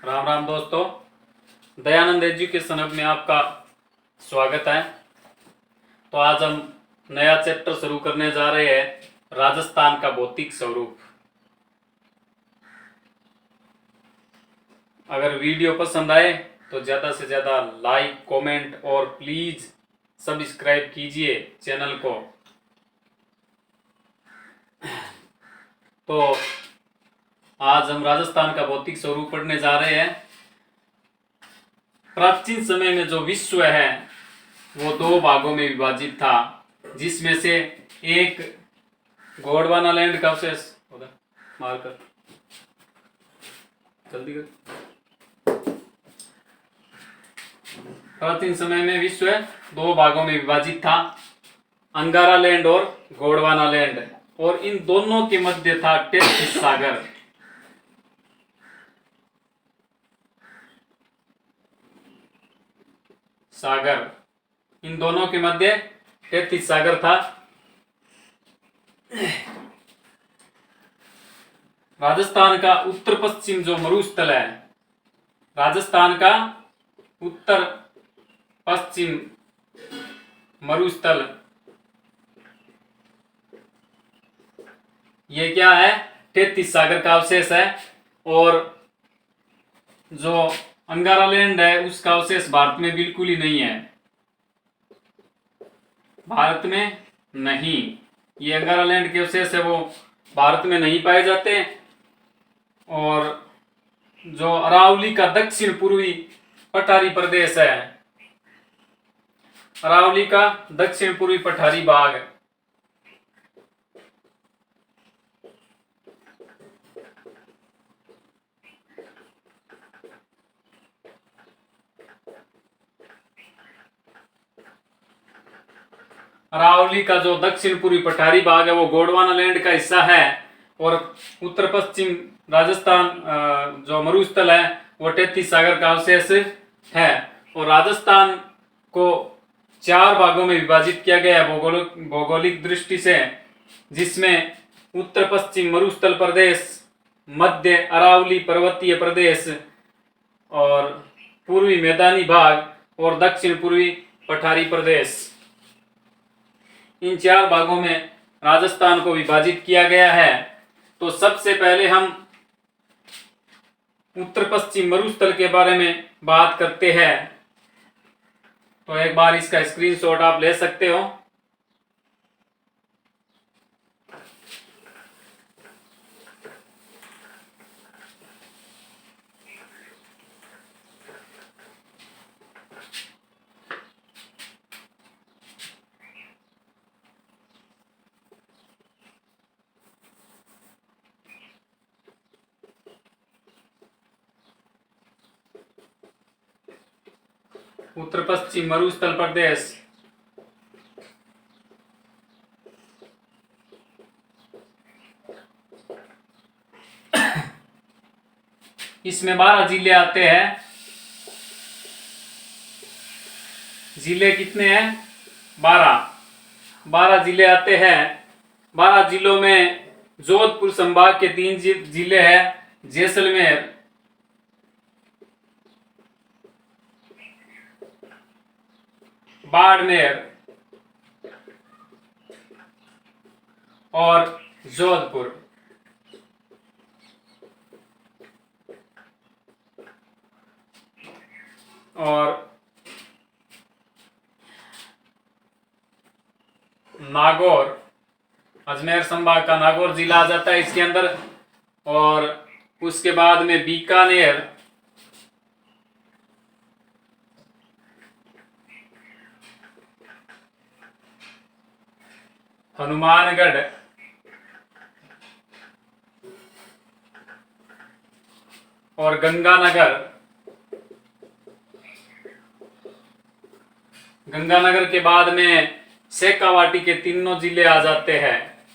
राम राम दोस्तों, Dayanand education hub में आपका स्वागत है। तो आज हम नया चैप्टर शुरू करने जा रहे हैं, राजस्थान का भौतिक स्वरूप। अगर वीडियो पसंद आए तो ज़्यादा से ज़्यादा लाइक, कमेंट और प्लीज़ सब्सक्राइब कीजिए चैनल को। तो आज हम राजस्थान का भौतिक स्वरूप पढ़ने जा रहे हैं। प्राचीन समय में जो विश्व है वो दो भागों में विभाजित था, जिसमें से एक गोंडवाना लैंड का अवशेष मारकर जल्दी कर। प्राचीन समय में विश्व दो भागों में विभाजित था, अंगारा लैंड और गोंडवाना लैंड, और इन दोनों के मध्य था टेथिस सागर। इन दोनों के मध्य टेथिस सागर था। राजस्थान का उत्तर पश्चिम जो मरुस्थल है, राजस्थान का उत्तर पश्चिम मरुस्थल, ये क्या है? टेथिस सागर का अवशेष है। और जो अंगारा लैंड है उसका अवशेष भारत में बिल्कुल ही नहीं है, भारत में नहीं। ये अंगारा लैंड के अवशेष है वो भारत में नहीं पाए जाते। और जो अरावली का दक्षिण पूर्वी पठारी प्रदेश है, अरावली का दक्षिण पूर्वी पठारी भाग, अरावली का जो दक्षिण पूर्वी पठारी भाग है वो गोंडवाना लैंड का हिस्सा है। और उत्तर पश्चिम राजस्थान जो मरुस्थल है वो टेथिस सागर का अवशेष है। और राजस्थान को चार भागों में विभाजित किया गया है भौगोलिक दृष्टि से, जिसमें उत्तर पश्चिम मरुस्थल प्रदेश, मध्य अरावली पर्वतीय प्रदेश, और पूर्वी मैदानी भाग और दक्षिण पूर्वी पठारी प्रदेश। इन चार भागों में राजस्थान को विभाजित किया गया है। तो सबसे पहले हम उत्तर पश्चिम मरुस्थल के बारे में बात करते हैं। तो एक बार इसका स्क्रीनशॉट आप ले सकते हो। उत्तर पश्चिम मरुस्थल प्रदेश, इसमें 12 जिले आते हैं। जिले कितने हैं? 12 जिले आते हैं। 12 जिलों में जोधपुर संभाग के 3 जिले हैं, जैसलमेर, बाड़मेर और जोधपुर। और नागौर, अजमेर संभाग का नागौर जिला आ जाता है इसके अंदर। और उसके बाद में बीकानेर, हनुमानगढ़ और गंगानगर। गंगानगर के बाद में शेखावाटी के तीनों जिले आ जाते हैं,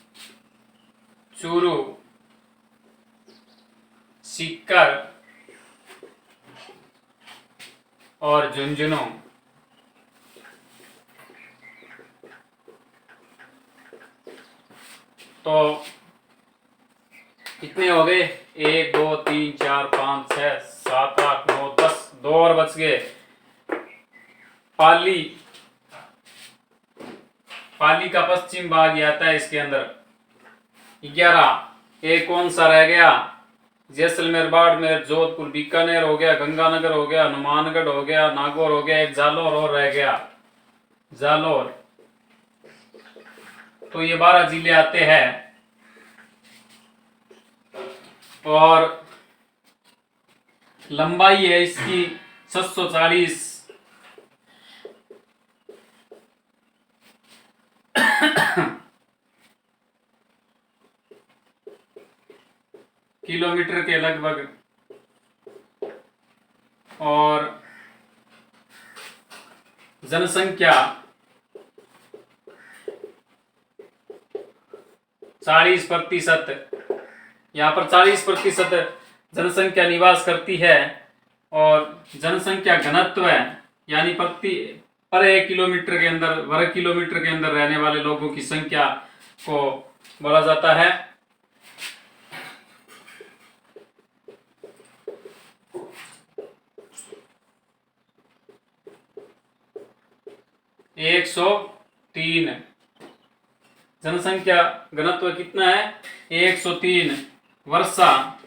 चूरू, सीकर और झुंझुनू। तो कितने हो गए? 1 2 3 4 5 6 7 8 9 10, 2 और बच गए। पाली, पाली का पश्चिम भाग आता है इसके अंदर। 11, एक कौन सा रह गया? जैसलमेर, बाड़मेर, जोधपुर, बीकानेर हो गया, गंगानगर हो गया, हनुमानगढ़ हो गया, नागौर हो गया, एक जालौर और रह गया, जालौर। तो ये 12 जिले आते हैं। और लंबाई है इसकी 640 किलोमीटर के लगभग। और जनसंख्या 40%, यहाँ पर 40% जनसंख्या निवास करती है। और जनसंख्या घनत्व है, यानी पर 1 किलोमीटर के अंदर, वर्ग किलोमीटर के अंदर रहने वाले लोगों की संख्या को बोला जाता है। एक 103। जनसंख्या घनत्व कितना है? 103। वर्षा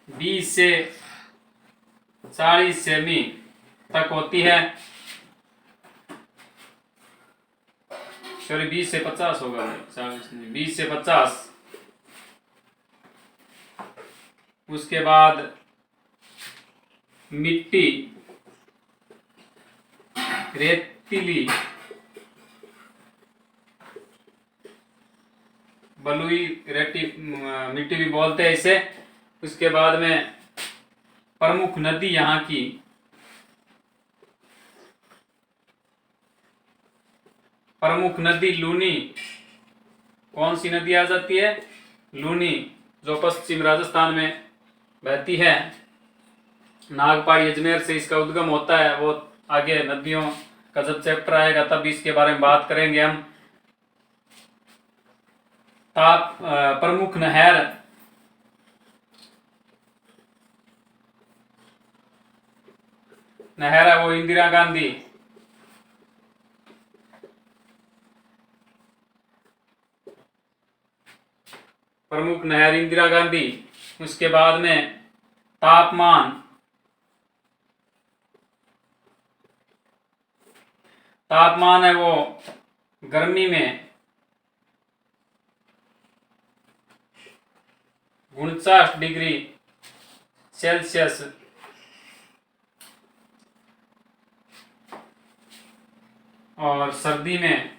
20 से 40 सेमी तक होती है। सॉरी, 20 से 50 होगा, 40 नहीं, 20 से 50। उसके बाद मिट्टी रेतीली, बलुई मिट्टी भी बोलते हैं इसे। उसके बाद में प्रमुख नदी यहाँ की प्रमुख नदी लूनी। कौन सी नदी आ जाती है? लूनी, जो पश्चिम राजस्थान में बहती है। नागपाड़ी अजमेर से इसका उद्गम होता है। वो आगे नदियों का जब चैप्टर आएगा तब इसके बारे में बात करेंगे हम। प्रमुख नहर है वो इंदिरा गांधी। प्रमुख नहर इंदिरा गांधी। उसके बाद में तापमान है वो गर्मी में 49 डिग्री सेल्सियस, और सर्दी में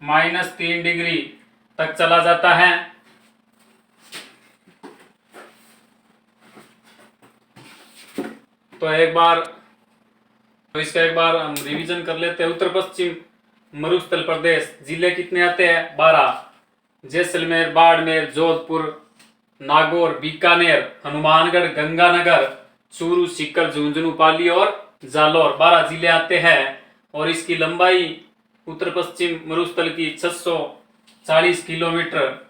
-3 डिग्री तक चला जाता है। तो इसका एक बार हम रिवीजन कर लेते हैं। उत्तर पश्चिम मरुस्थल प्रदेश, जिले कितने आते हैं? 12। जैसलमेर, बाड़मेर, जोधपुर, नागौर, बीकानेर, हनुमानगढ़, गंगानगर, चूरू, सीकर, झुंझुनू, पाली और जालौर, 12 जिले आते हैं। और इसकी लंबाई उत्तर पश्चिम मरुस्थल की 640 किलोमीटर।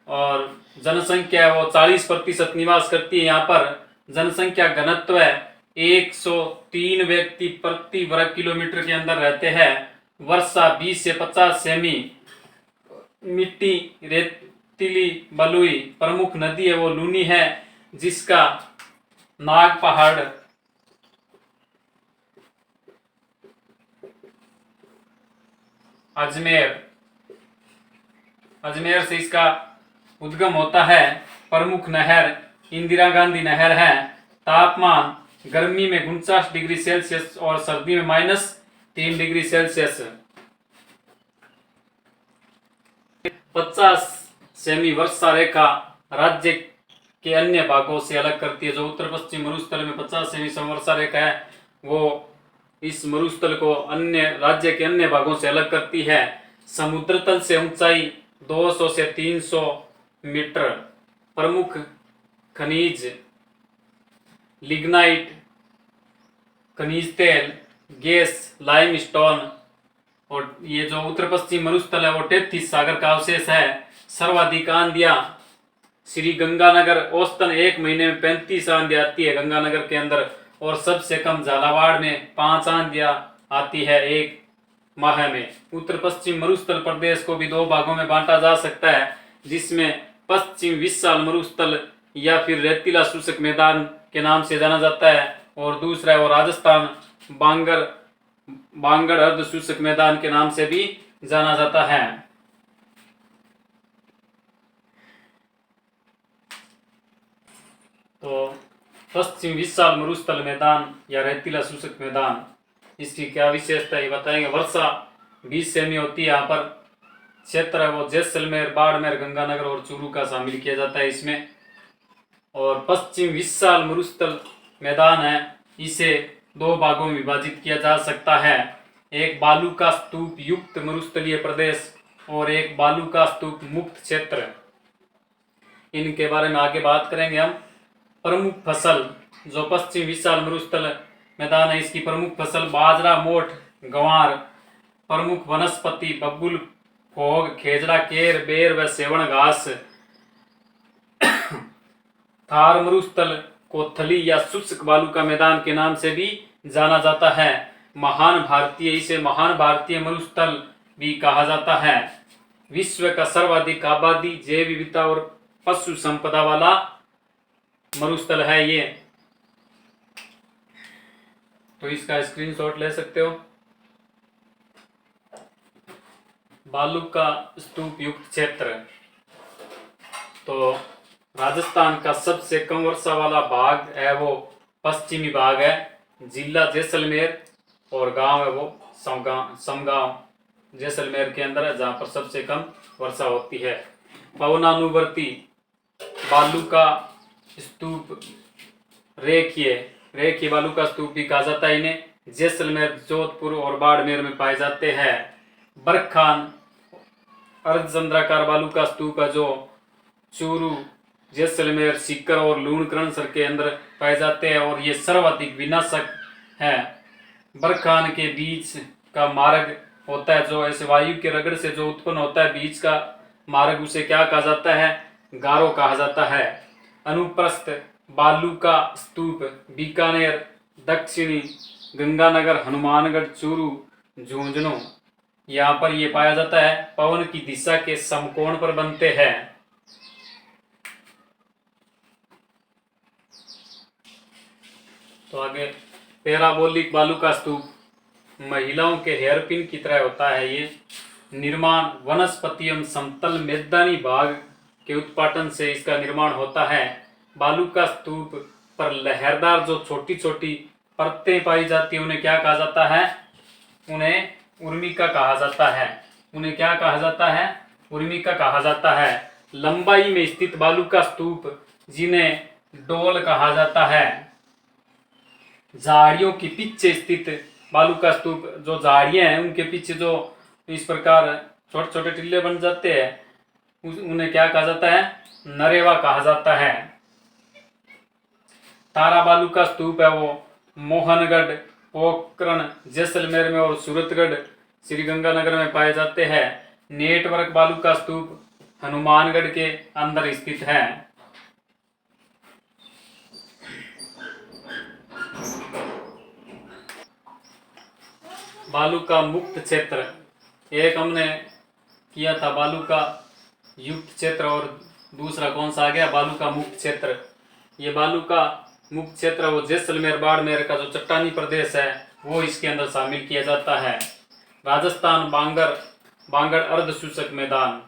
और जनसंख्या वो 40% निवास करती है यहाँ पर। जनसंख्या घनत्व है 103 व्यक्ति प्रति वर्ग किलोमीटर के अंदर रहते हैं। वर्षा 20 से 50 सेमी। मिट्टी रेतीली बलुई। प्रमुख नदी है वो लूनी है, जिसका नाग पहाड़ अजमेर से इसका उद्गम होता है। प्रमुख नहर इंदिरा गांधी नहर है। तापमान गर्मी में 49 डिग्री सेल्सियस और सर्दी में -3 डिग्री सेल्सियस। 50 सेमी वर्षा रेखा राज्य के अन्य भागों से अलग करती है। जो उत्तर पश्चिम मरुस्थल में 50 सेमी समवर्षा रेखा है, वो इस मरुस्थल को अन्य राज्य के अन्य भागों से अलग करती है। समुद्र तल से ऊंचाई 200 से 300 मीटर। प्रमुख खनिज लिग्नाइट, खनिज तेल, गैस, लाइमस्टोन और ये जो उत्तर पश्चिम मरुस्थल है वो 33 सागर का अवशेष है। सर्वाधिक आंधियां श्री गंगानगर, औसतन एक महीने में 35 आंधियां आती है गंगानगर के अंदर, और सबसे कम झालावाड़ में 5 आंधियां आती है एक माह में। उत्तर पश्चिम मरुस्थल प्रदेश को भी दो भागों में बांटा जा सकता है, जिसमें पश्चिम विशाल मरुस्थल या फिर रेतीला शुष्क मैदान के नाम से जाना जाता है, और दूसरा है वो राजस्थान बांगड़ अर्ध शुष्क मैदान के नाम से भी जाना जाता है। तो पश्चिम विशाल मरुस्थल मैदान या रेतीला शुष्क मैदान, इसकी क्या विशेषता है ये बताएंगे। वर्षा 20 सेमी होती है यहाँ पर। क्षेत्र है वो जैसलमेर, बाड़मेर, गंगानगर और चूरू का शामिल किया जाता है इसमें। और पश्चिम विशाल मरुस्थल मैदान है, इसे दो भागों में विभाजित किया जा सकता है, एक बालू का स्तूप युक्त मरुस्थलीय प्रदेश और एक बालू का स्तूप मुक्त क्षेत्र। इनके बारे में आगे बात करेंगे हम। प्रमुख फसल जो पश्चिम विशाल मरुस्थल मैदान है, इसकी प्रमुख फसल बाजरा, मोठ, गंवार। प्रमुख वनस्पति बबूल, फोग, खेजड़ा, केर, बेर व सेवण घास। थार मरुस्थल को थली या शुष्क बालू का मैदान के नाम से भी जाना जाता है। इसे महान भारतीय मरुस्थल भी कहा जाता है। विश्व का सर्वाधिक आबादी, जैव विविधता और पशु संपदा वाला मरुस्थल है ये। तो इसका स्क्रीनशॉट ले सकते हो। बालू का स्तूप युक्त क्षेत्र, तो राजस्थान का सबसे कम वर्षा वाला भाग है वो पश्चिमी भाग है। जिला जैसलमेर और गांव है वो समगांव जैसलमेर के अंदर है, जहां पर सबसे कम वर्षा होती है। पवनानुवर्ती बालू का स्तूप रेखीय बालू का स्तूप भी कहा जाता है इन्हें। जैसलमेर, जोधपुर और बाड़मेर में पाए जाते हैं। बरखान अर्धचंद्राकार बालू का स्तूप है जो चूरू, जैसलमेर, सीकर और लूणकरणसर के अंदर पाए जाते हैं, और ये सर्वाधिक विनाशक है। बरखान के बीच का मार्ग होता है, जो ऐसे वायु के रगड़ से जो उत्पन्न होता है बीच का मार्ग, उसे क्या कहा जाता है? गारो कहा जाता है। अनुप्रस्थ बालू का स्तूप बीकानेर, दक्षिणी गंगानगर, हनुमानगढ़, चूरू, झुंझुनू, यहाँ पर ये पाया जाता है। पवन की दिशा के समकोण पर बनते हैं। तो आगे पैराबोलिक बालू का स्तूप महिलाओं के हेयरपिन की तरह होता है। ये निर्माण वनस्पति एवं समतल मैदानी भाग के उत्पाटन से इसका निर्माण होता है। बालू का स्तूप पर लहरदार जो छोटी छोटी परतें पाई जाती है, उन्हें क्या कहा जाता है? उन्हें उर्मिका कहा जाता है। उन्हें क्या कहा जाता है? उर्मिका कहा जाता है। लंबाई में स्थित बालू का स्तूप जिन्हें डोल कहा जाता है। झाड़ियों के पीछे स्थित बालू का स्तूप, जो झाड़ियां हैं उनके पीछे जो इस प्रकार छोटे छोटे टिल्ले बन जाते हैं, उन्हें क्या कहा जाता है? नरेवा कहा जाता है। तारा बालू का स्तूप है वो मोहनगढ़, पोखरण, जैसलमेर में और सूरतगढ़, श्रीगंगानगर में पाए जाते हैं। नेटवर्क बालू का स्तूप हनुमानगढ़ के अंदर स्थित है। बालू का मुक्त क्षेत्र, एक हमने किया था बालू का युक्त क्षेत्र, और दूसरा कौन सा आ गया? बालू का मुक्त क्षेत्र। ये बालू का मुक्त क्षेत्र वो जैसलमेर, बाड़मेर का जो चट्टानी प्रदेश है वो इसके अंदर शामिल किया जाता है। राजस्थान बांगड़ अर्ध शुष्क मैदान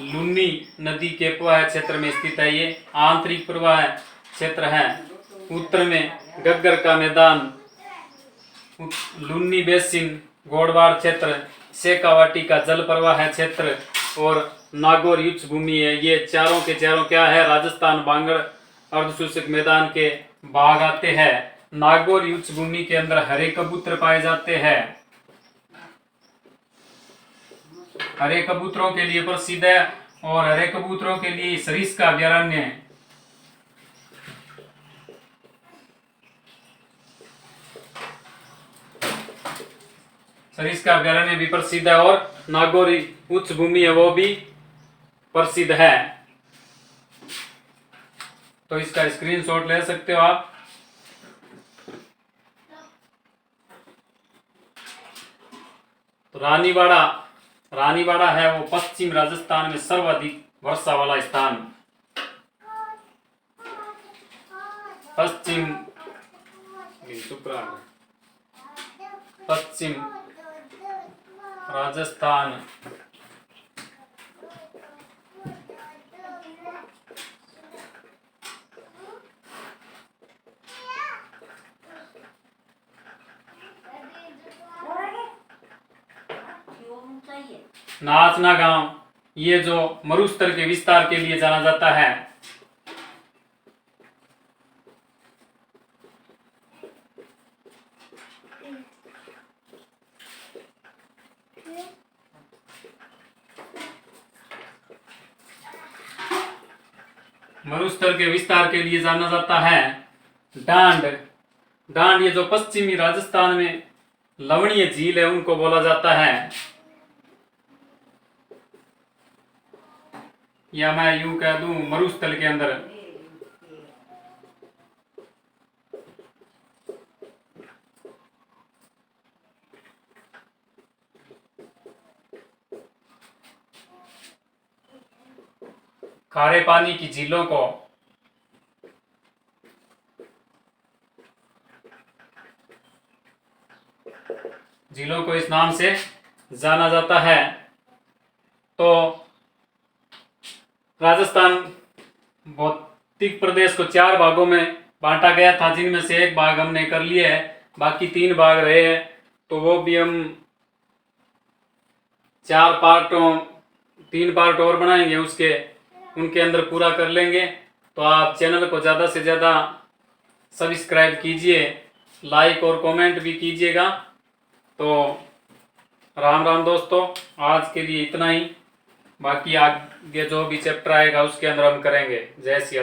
लुनी नदी के प्रवाह क्षेत्र में स्थित है। ये आंतरिक प्रवाह क्षेत्र है। उत्तर में गग्गर का मैदान, लुनी बेसिन, गोडवाड़ क्षेत्र, शेखावाटी का जल प्रवाह क्षेत्र और नागौर युद्ध भूमि है। ये चारों के चारों क्या है? राजस्थान बांगड़ अर्धशुष्क मैदान के भाग आते हैं। नागौर युद्ध भूमि के अंदर हरे कबूतर पाए जाते हैं। हरे कबूतरों के लिए प्रसिद्ध है, और हरे कबूतरों के लिए सरिस्का अभयारण्य है। सरिस्का अभ्यारण्य भी प्रसिद्ध है और नागौरी उच्च भूमि है वो भी प्रसिद्ध है। तो इसका स्क्रीनशॉट ले सकते हो आप। तो रानीवाड़ा है वो पश्चिम राजस्थान में सर्वाधिक वर्षा वाला स्थान। पश्चिम राजस्थान नाचना गांव ये जो मरुस्थल के विस्तार के लिए जाना जाता है। मरुस्थल के विस्तार के लिए जाना जाता है। डांड ये जो पश्चिमी राजस्थान में लवणीय झील है उनको बोला जाता है, या मैं यूं कह दूं मरुस्थल के अंदर। खारे पानी की झीलों को इस नाम से जाना जाता है। तो राजस्थान भौतिक प्रदेश को 4 भागों में बांटा गया था, जिनमें से एक भाग हमने कर लिया है, बाकी 3 भाग रहे हैं। तो वो भी हम 3 पार्ट और बनाएंगे, उनके अंदर पूरा कर लेंगे। तो आप चैनल को ज़्यादा से ज़्यादा सब्सक्राइब कीजिए, लाइक और कमेंट भी कीजिएगा। तो राम राम दोस्तों, आज के लिए इतना ही। बाकी आगे जो भी चैप्टर आएगा उसके अंदर हम करेंगे। जय श्री राम।